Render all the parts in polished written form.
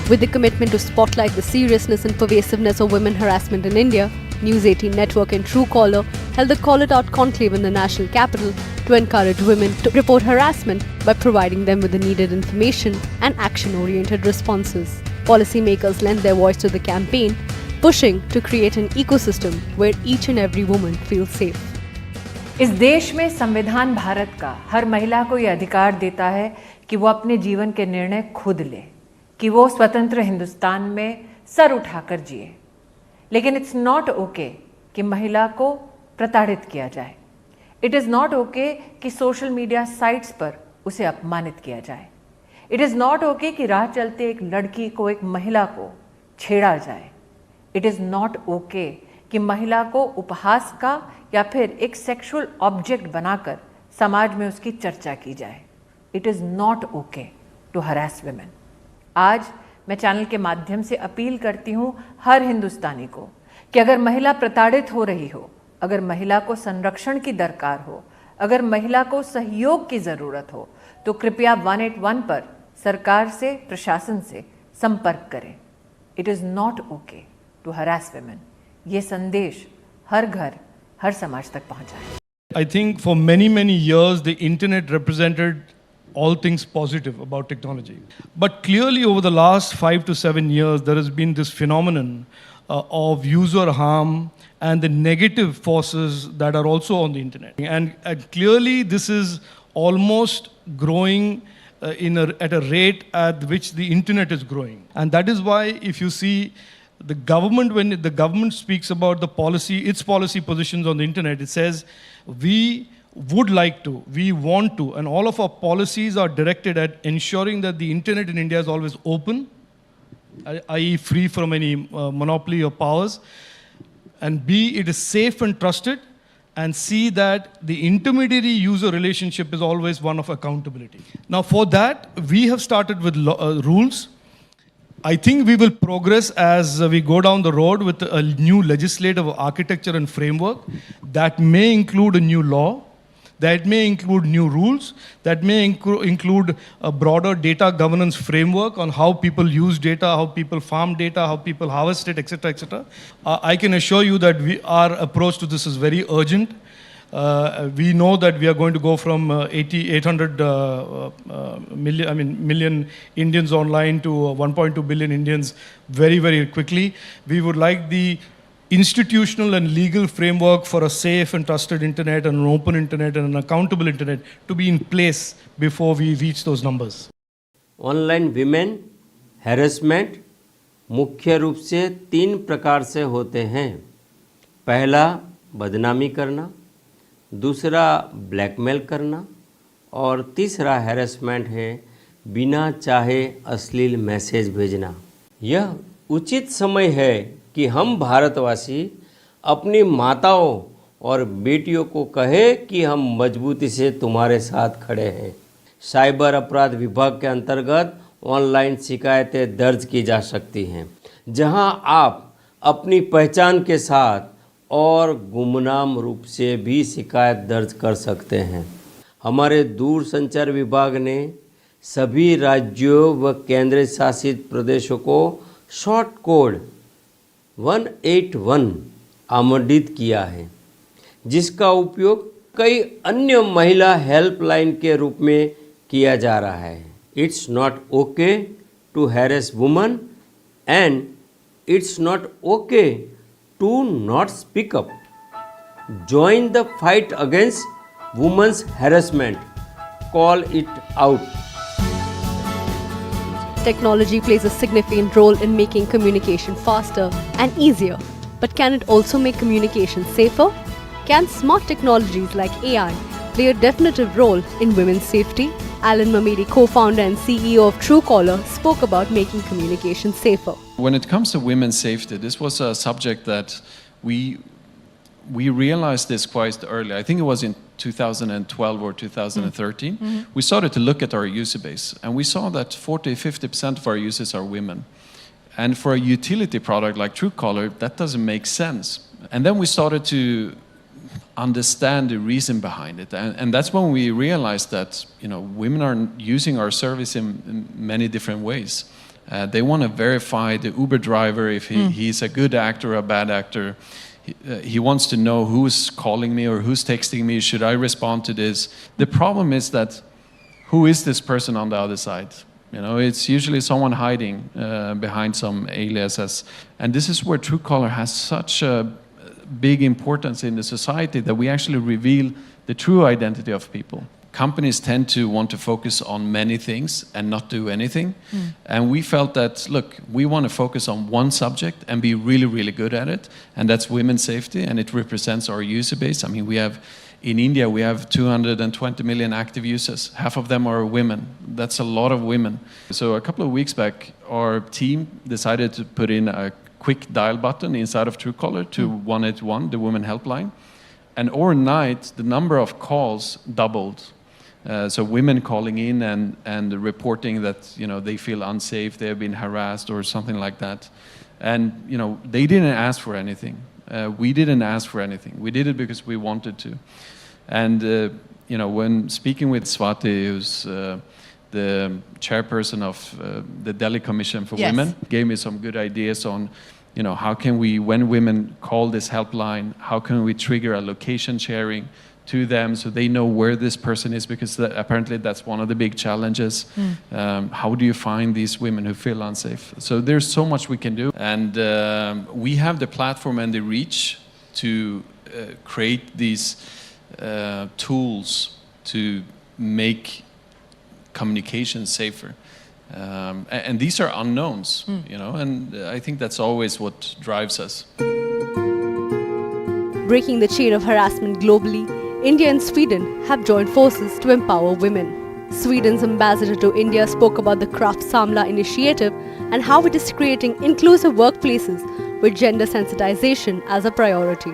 With the commitment to spotlight the seriousness and pervasiveness of women harassment in India, News18 Network and Truecaller held the Call It Out Conclave in the national capital to encourage women to report harassment by providing them with the needed information and action-oriented responses. Policymakers lent their voice to the campaign, pushing to create an ecosystem where each and every woman feels safe. इस देश में संविधान भारत का हर महिला को यह अधिकार देता है कि वो अपने जीवन के निर्णय खुद ले, कि वो स्वतंत्र हिंदुस्तान में सर उठाकर जिए। लेकिन इट्स नॉट ओके कि महिला को प्रताड़ित किया जाए। इट इज़ नॉट ओके कि सोशल मीडिया साइट्स पर उसे अपमानित किया जाए। इट इज़ नॉट ओके कि राह चलते एक लड़की को, एक महिला को छेड़ा जाए। इट इज़ नॉट ओके कि महिला को उपहास का या फिर एक सेक्सुअल ऑब्जेक्ट बनाकर समाज में उसकी चर्चा की जाए। It is not okay to harass women. आज मैं चैनल के माध्यम से अपील करती हूँ हर हिंदुस्तानी को कि अगर महिला प्रताड़ित हो रही हो, अगर महिला को संरक्षण की दरकार हो, अगर महिला को सहयोग की ज़रूरत हो, तो कृपया 181 पर सरकार से, प्रशासन से संपर्क करें। It is not okay to harass women. ये संदेश हर घर, हर समाज तक पहुंचाएं। I think for many years the internet represented all things positive about technology. But clearly over the last 5 to 7 years there has been this phenomenon of user harm and the negative forces that are also on the internet. And clearly this is almost growing at a rate at which the internet is growing. And that is why if you see the government, when the government speaks about the policy, its policy positions on the internet, it says we would like to, we want to, and all of our policies are directed at ensuring that the internet in India is always open, i.e. free from any monopoly or powers, and B, it is safe and trusted, and C, that the intermediary user relationship is always one of accountability. Now for that, we have started with rules. I think we will progress as we go down the road with a new legislative architecture and framework that may include a new law, that may include new rules, that may include a broader data governance framework on how people use data, how people farm data, how people harvest it, etc., etc. I can assure you that our approach to this is very urgent. We know that we are going to go from 800 million Indians online to 1.2 billion Indians very quickly. We would like the institutional and legal framework for a safe and trusted internet and an open internet and an accountable internet to be in place before we reach those numbers. Online women harassment मुख्य रूप से 3 प्रकार से होते हैं। पहला बदनामी करना, दूसरा ब्लैकमेल करना और तीसरा हैरेसमेंट है बिना चाहे अश्लील मैसेज भेजना। यह उचित समय है कि हम भारतवासी अपनी माताओं और बेटियों को कहें कि हम मजबूती से तुम्हारे साथ खड़े हैं। साइबर अपराध विभाग के अंतर्गत ऑनलाइन शिकायतें दर्ज की जा सकती हैं, जहां आप अपनी पहचान के साथ और गुमनाम रूप से भी शिकायत दर्ज कर सकते हैं। हमारे दूरसंचार विभाग ने सभी राज्यों व केंद्र शासित प्रदेशों को शॉर्ट कोड 181 आमंत्रित किया है, जिसका उपयोग कई अन्य महिला हेल्पलाइन के रूप में किया जा रहा है। It's not okay to harass woman and it's not okay to not speak up. Join the fight against women's harassment. Call it out. Technology plays a significant role in making communication faster and easier. But can it also make communication safer? Can smart technologies like AI play a definitive role in women's safety? Alan Mamedi, co-founder and CEO of Truecaller, spoke about making communication safer. When it comes to women's safety, this was a subject that we realized this quite early. I think it was in 2012 or 2013. We started to look at our user base, and we saw that 40-50% of our users are women. And for a utility product like Truecaller, that doesn't make sense. And then we started to understand the reason behind it, and that's when we realized that women are using our service in many different ways. They want to verify the Uber driver if he's a good actor or a bad actor. He wants to know who's calling me or who's texting me. Should I respond to this? The problem is that who is this person on the other side? You know, it's usually someone hiding behind some aliases. And this is where Truecaller has such a big importance in the society, that we actually reveal the true identity of people. Companies tend to want to focus on many things and not do anything. And we felt that, look, we want to focus on one subject and be really, really good at it. And that's women's safety, and it represents our user base. I mean, in India, we have 220 million active users. Half of them are women. That's a lot of women. So a couple of weeks back, our team decided to put in a quick dial button inside of Truecaller to 181, the women helpline. And overnight, the number of calls doubled. So women calling in and reporting that, you know, they feel unsafe, they have been harassed or something like that. And, you know, they didn't ask for anything. We didn't ask for anything. We did it because we wanted to. And, you know, when speaking with Swati, who's the chairperson of the Delhi Commission for Women, gave me some good ideas on, you know, how can we, when women call this helpline, how can we trigger a location sharing to them so they know where this person is, because apparently that's one of the big challenges. How do you find these women who feel unsafe? So there's so much we can do. And we have the platform and the reach to create these tools to make communication safer. And these are unknowns, you know, and I think that's always what drives us. Breaking the chain of harassment globally, India and Sweden have joined forces to empower women. Sweden's ambassador to India spoke about the Kraft Samla initiative and how it is creating inclusive workplaces with gender sensitization as a priority.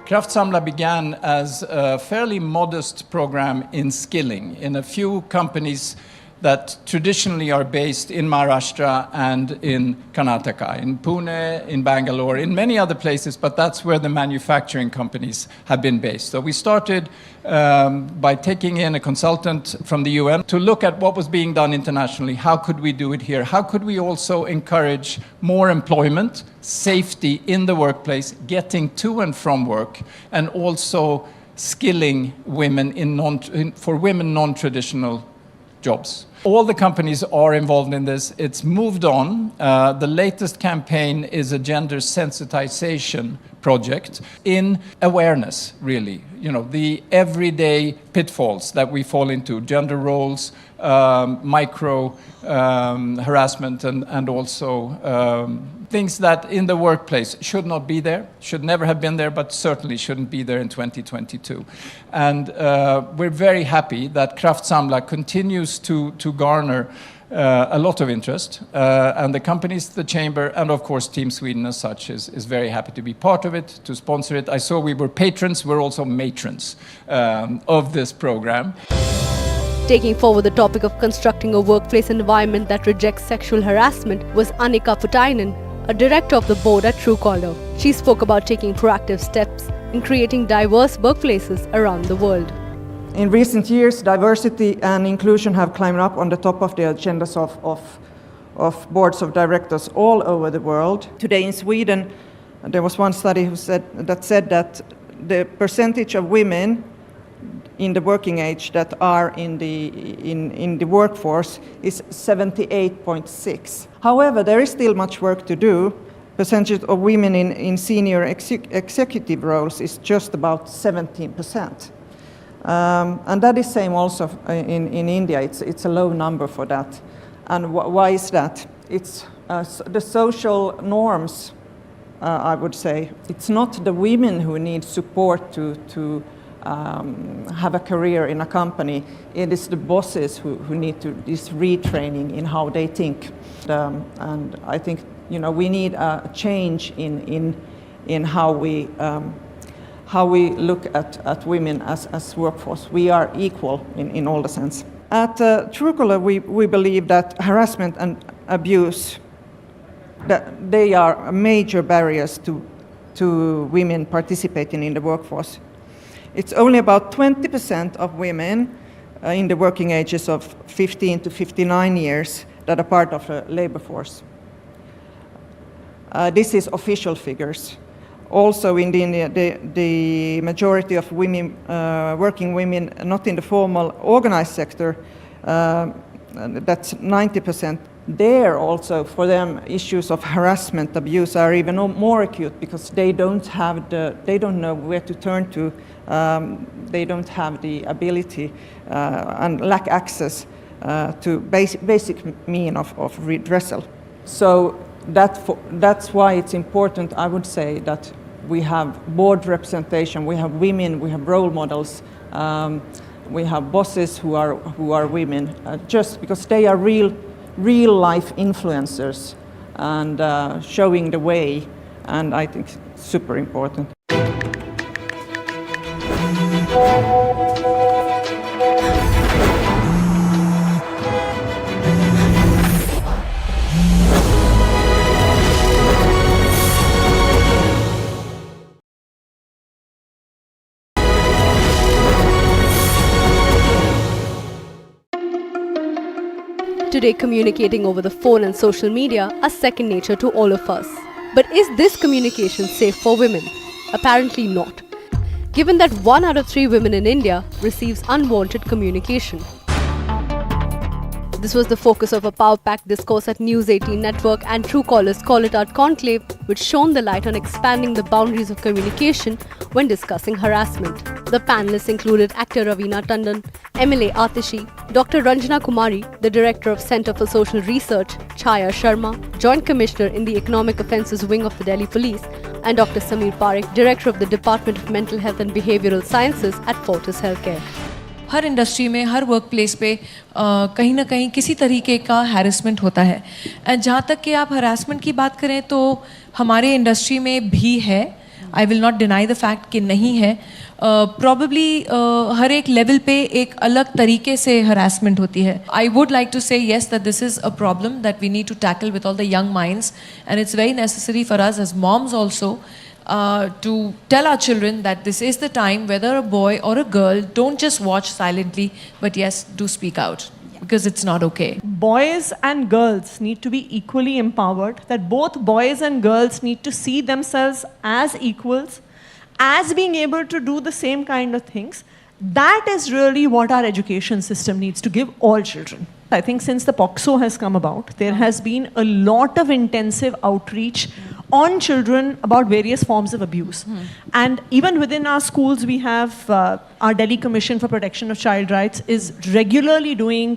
Kraft Samla began as a fairly modest program in skilling in a few companies that traditionally are based in Maharashtra and in Karnataka, in Pune, in Bangalore, in many other places, but that's where the manufacturing companies have been based. So we started by taking in a consultant from the UN to look at what was being done internationally. How could we do it here? How could we also encourage more employment, safety in the workplace, getting to and from work, and also skilling women for women non-traditional jobs. All the companies are involved in this. It's moved on. The latest campaign is a gender sensitization project in awareness, really. You know, the everyday pitfalls that we fall into, gender roles, micro harassment, and also things that in the workplace should not be there, should never have been there, but certainly shouldn't be there in 2022. And we're very happy that Kraft Samla continues to garner a lot of interest. And the companies, the chamber, and of course Team Sweden as such is very happy to be part of it, to sponsor it. I saw we were patrons, we're also matrons of this program. Taking forward the topic of constructing a workplace environment that rejects sexual harassment was Annika Putainen, a director of the board at Truecaller. She spoke about taking proactive steps in creating diverse workplaces around the world. In recent years, diversity and inclusion have climbed up on the top of the agendas of boards of directors all over the world. Today in Sweden, there was one study said that the percentage of women in the working age that are in the workforce is 78.6. However, there is still much work to do. Percentage of women in senior executive roles is just about 17%. And that is same also in India. It's a low number for that. And why is that? It's the social norms, I would say. It's not the women who need support to have a career in a company. It is the bosses who need this retraining in how they think. And I think, you know, we need a change in how we look at women as workforce. We are equal in all the sense. At Truecaller, we believe that harassment and abuse, that they are major barriers to women participating in the workforce. It's only about 20% of women in the working ages of 15 to 59 years that are part of the labor force. This is official figures. Also in the majority of women, working women, not in the formal organized sector, that's 90%. There also, for them, issues of harassment, abuse are even more acute because they don't know where to turn to. They don't have the ability and lack access to basic mean of redressal. So that's why it's important, I would say, that we have board representation, we have women, we have role models, we have bosses who are women, just because they are real life influencers and showing the way, and I think it's super important. Today, communicating over the phone and social media are second nature to all of us. But is this communication safe for women? Apparently not, given that 1 out of 3 women in India receives unwanted communication. This was the focus of a power-packed discourse at News18 Network and Truecaller's Call It Out Conclave, which shone the light on expanding the boundaries of communication when discussing harassment. The panelists included actor Ravina Tandon, MLA Atishi, Dr. Ranjana Kumari, the Director of Centre for Social Research, Chaya Sharma, Joint Commissioner in the Economic Offences Wing of the Delhi Police, and Dr. Sameer Parekh, Director of the Department of Mental Health and Behavioural Sciences at Fortis Healthcare. Her industry में her work place पे कहीं ना कहीं किसी तरीके का harassment होता है. एंड जहाँ तक कि आप हरासमेंट की बात करें तो हमारे इंडस्ट्री में भी है. I will not deny the fact कि नहीं है. प्रॉबली हर एक लेवल पे एक अलग तरीके से हरासमेंट होती है. I would like to say yes that this is a problem that we need to tackle with all the young minds and it's very necessary for us as moms also to tell our children that this is the time, whether a boy or a girl, don't just watch silently, but yes, do speak out, because it's not okay. Boys and girls need to be equally empowered, that both boys and girls need to see themselves as equals, as being able to do the same kind of things. That is really what our education system needs to give all children. I think since the POCSO has come about, there has been a lot of intensive outreach on children about various forms of abuse. And even within our schools, we have our Delhi Commission for Protection of Child Rights is regularly doing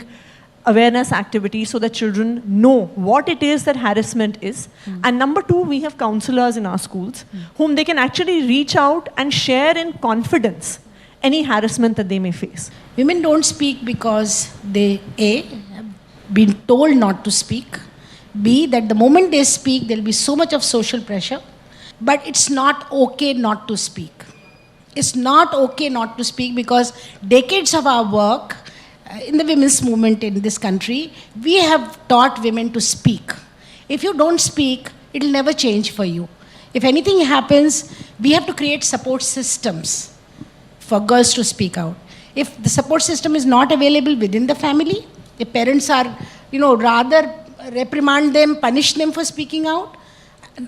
awareness activities so that children know what it is that harassment is. And number 2, we have counselors in our schools whom they can actually reach out and share in confidence any harassment that they may face. Women don't speak because they, A, have been told not to speak. B, that the moment they speak, there will be so much of social pressure. But it's not okay not to speak. It's not okay not to speak because decades of our work in the women's movement in this country, we have taught women to speak. If you don't speak, it will never change for you. If anything happens, we have to create support systems for girls to speak out. If the support system is not available within the family, the parents are, rather reprimand them, punish them for speaking out,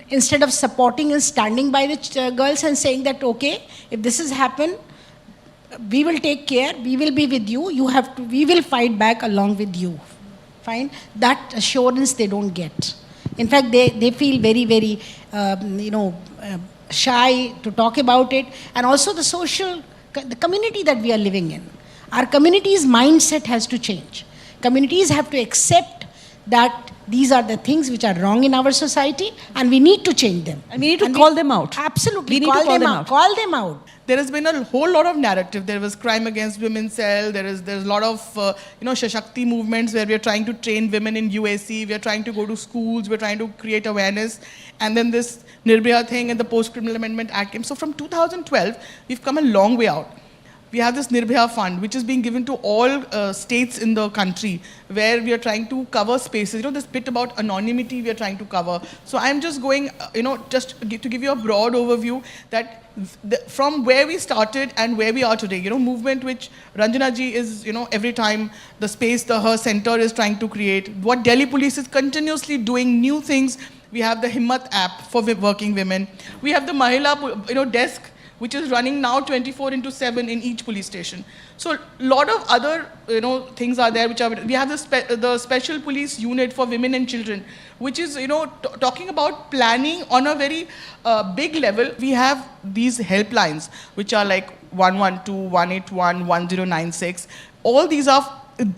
instead of supporting and standing by the girls and saying that, okay, if this has happened, we will take care, we will be with you, we will fight back along with you. Fine? That assurance they don't get. In fact, they feel very, very, shy to talk about it. And also the community that we are living in. Our community's mindset has to change. Communities have to accept that these are the things which are wrong in our society and we need to change them. And we need to call them out. Absolutely. We need to call them out. Call them out. There has been a whole lot of narrative. There was crime against women's cell. There's a lot of Shashakti movements where we are trying to train women in UAC. We are trying to go to schools. We're trying to create awareness. And then this Nirbhaya thing and the Post-Criminal Amendment Act came. So from 2012, we've come a long way out. we have this Nirbhaya Fund, which is being given to all states in the country, where we are trying to cover spaces. This bit about anonymity we are trying to cover. So I'm just going, just to give you a broad overview that from where we started and where we are today, movement which Ranjana ji is, every time the space, her center is trying to create. What Delhi Police is continuously doing new things. We have the Himmat app for working women. We have the Mahila, desk, which is running now 24/7 in each police station. So a lot of other, things are there, we have the special police unit for women and children, which is, talking about planning on a very big level. We have these helplines, which are like 112, 181, 1096. All these are,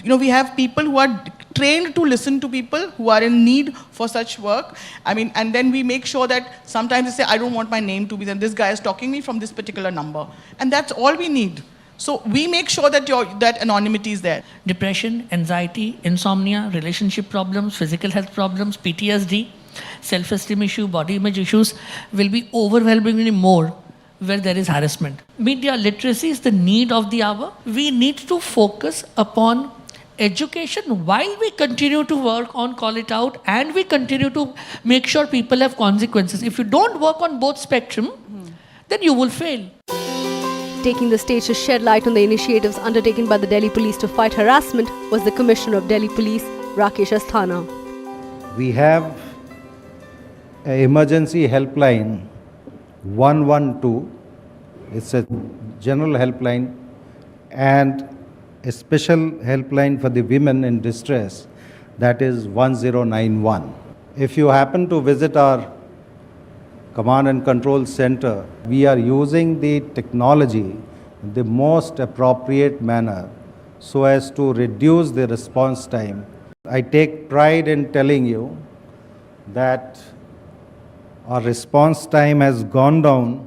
we have people who are trained to listen to people who are in need for such work. And then we make sure that sometimes they say, I don't want my name to be there. This guy is talking me from this particular number. And that's all we need. So we make sure that that anonymity is there. Depression, anxiety, insomnia, relationship problems, physical health problems, PTSD, self-esteem issue, body image issues will be overwhelmingly more where there is harassment. Media literacy is the need of the hour. We need to focus upon education while we continue to work on call it out, and we continue to make sure people have consequences. If you don't work on both spectrum, then you will fail. Taking the stage to shed light on the initiatives undertaken by the Delhi Police to fight harassment was the Commissioner of Delhi Police, Rakesh Asthana. We have an emergency helpline 112. It's a general helpline, and a special helpline for the women in distress, that is 1091. If you happen to visit our command and control center, we are using the technology in the most appropriate manner so as to reduce the response time. I take pride in telling you that our response time has gone down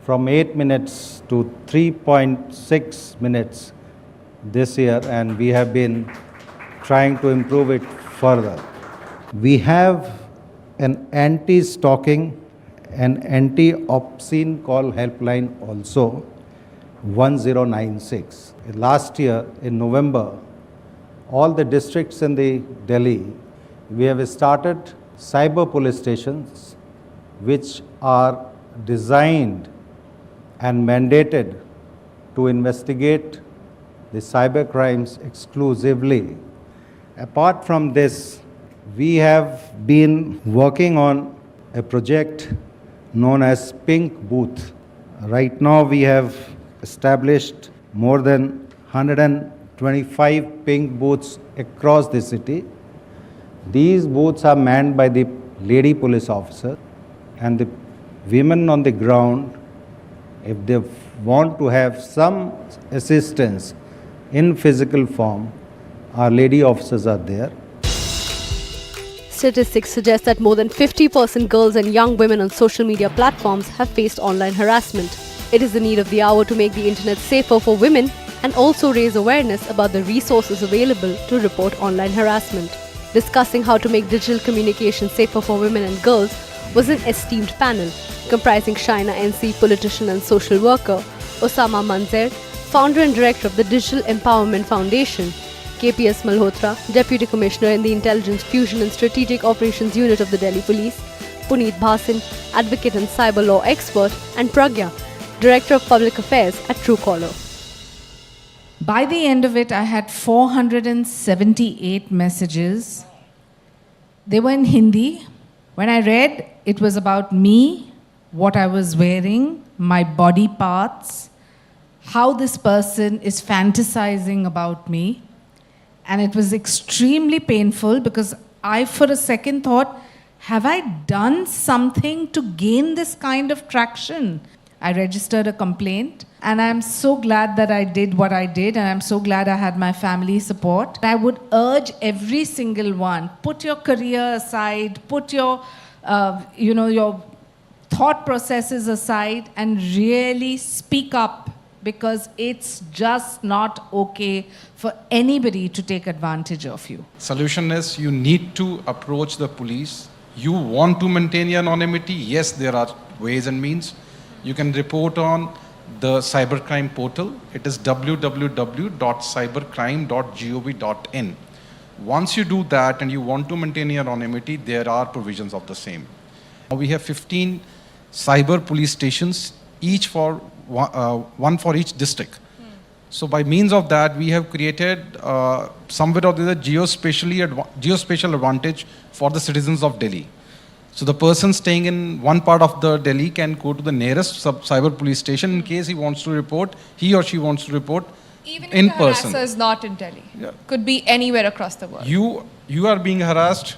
from 8 minutes to 3.6 minutes this year, and we have been trying to improve it further. We have an anti-stalking and anti-obscene call helpline also, 1096. Last year in November, all the districts in the Delhi, we have started cyber police stations which are designed and mandated to investigate the cyber crimes exclusively. Apart from this, we have been working on a project known as Pink Booth. Right now we have established more than 125 pink booths across the city. These booths are manned by the lady police officer, and the women on the ground, if they want to have some assistance in physical form, our lady officers are there. Statistics suggest that more than 50% girls and young women on social media platforms have faced online harassment. It is the need of the hour to make the internet safer for women and also raise awareness about the resources available to report online harassment. Discussing how to make digital communication safer for women and girls was an esteemed panel comprising Shaina NC, politician and social worker, Osama Manzer, founder and director of the Digital Empowerment Foundation, KPS Malhotra, Deputy Commissioner in the Intelligence Fusion and Strategic Operations Unit of the Delhi Police, Puneet Bhasin, advocate and cyber law expert, and Pragya, Director of Public Affairs at Truecaller. By the end of it, I had 478 messages. They were in Hindi. When I read, it was about me, what I was wearing, my body parts, how this person is fantasizing about me. And it was extremely painful because I, for a second, thought, have I done something to gain this kind of traction? I registered a complaint, and I'm so glad that I did what I did, and I'm so glad I had my family support. I would urge every single one, put your career aside, put your, your thought processes aside, and really speak up, because it's just not okay for anybody to take advantage of you. Solution is you need to approach the police. You want to maintain your anonymity. Yes, there are ways and means. You can report on the cybercrime portal. It is www.cybercrime.gov.in. Once you do that and you want to maintain your anonymity, there are provisions of the same. We have 15 cyber police stations, each for one for each district. So by means of that, we have created somewhere or the other geospatial advantage for the citizens of Delhi. So the person staying in one part of the Delhi can go to the nearest cyber police station in case he or she wants to report even in if the person. harasser is not in Delhi. Yeah. Could be anywhere across the world. You are being harassed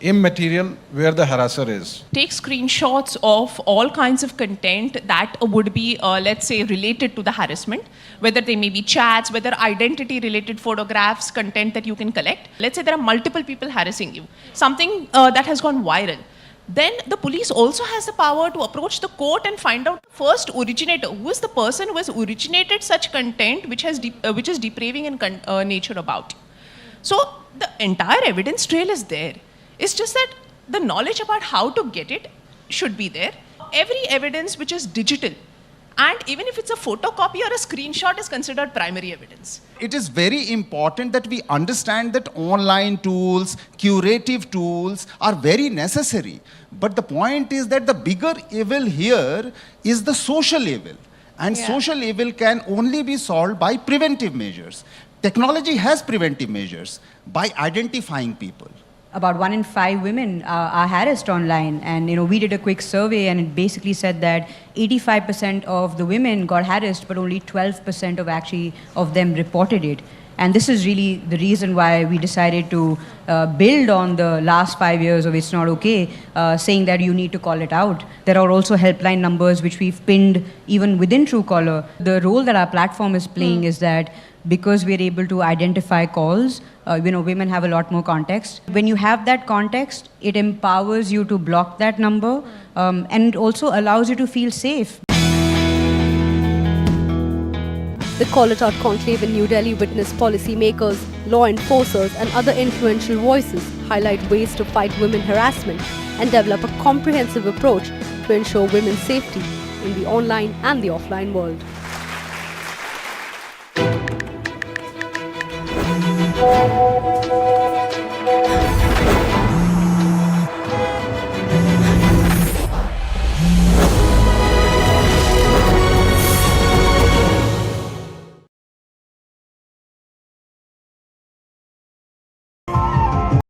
immaterial where the harasser is. Take screenshots of all kinds of content that would be, let's say, related to the harassment, whether they may be chats, whether identity-related photographs, content that you can collect. Let's say there are multiple people harassing you, something that has gone viral. Then the police also has the power to approach the court and find out the first originator, who is the person who has originated such content which is depraving in nature about. So the entire evidence trail is there. It's just that the knowledge about how to get it should be there. Every evidence which is digital, and even if it's a photocopy or a screenshot, is considered primary evidence. It is very important that we understand that online tools, curative tools are very necessary. But the point is that the bigger evil here is the social evil. And social evil can only be solved by preventive measures. Technology has preventive measures by identifying people. About 1 in 5 women are harassed online, and we did a quick survey, and it basically said that 85% of the women got harassed, but only 12% of them reported it. And this is really the reason why we decided to build on the last 5 years of It's Not Okay, saying that you need to call it out. There are also helpline numbers which we've pinned even within Truecaller. The role that our platform is playing is that because we're able to identify calls, women have a lot more context. When you have that context, it empowers you to block that number, and it also allows you to feel safe. The Call It Out Conclave in New Delhi witnessed policymakers, law enforcers and other influential voices highlight ways to fight women harassment and develop a comprehensive approach to ensure women's safety in the online and the offline world.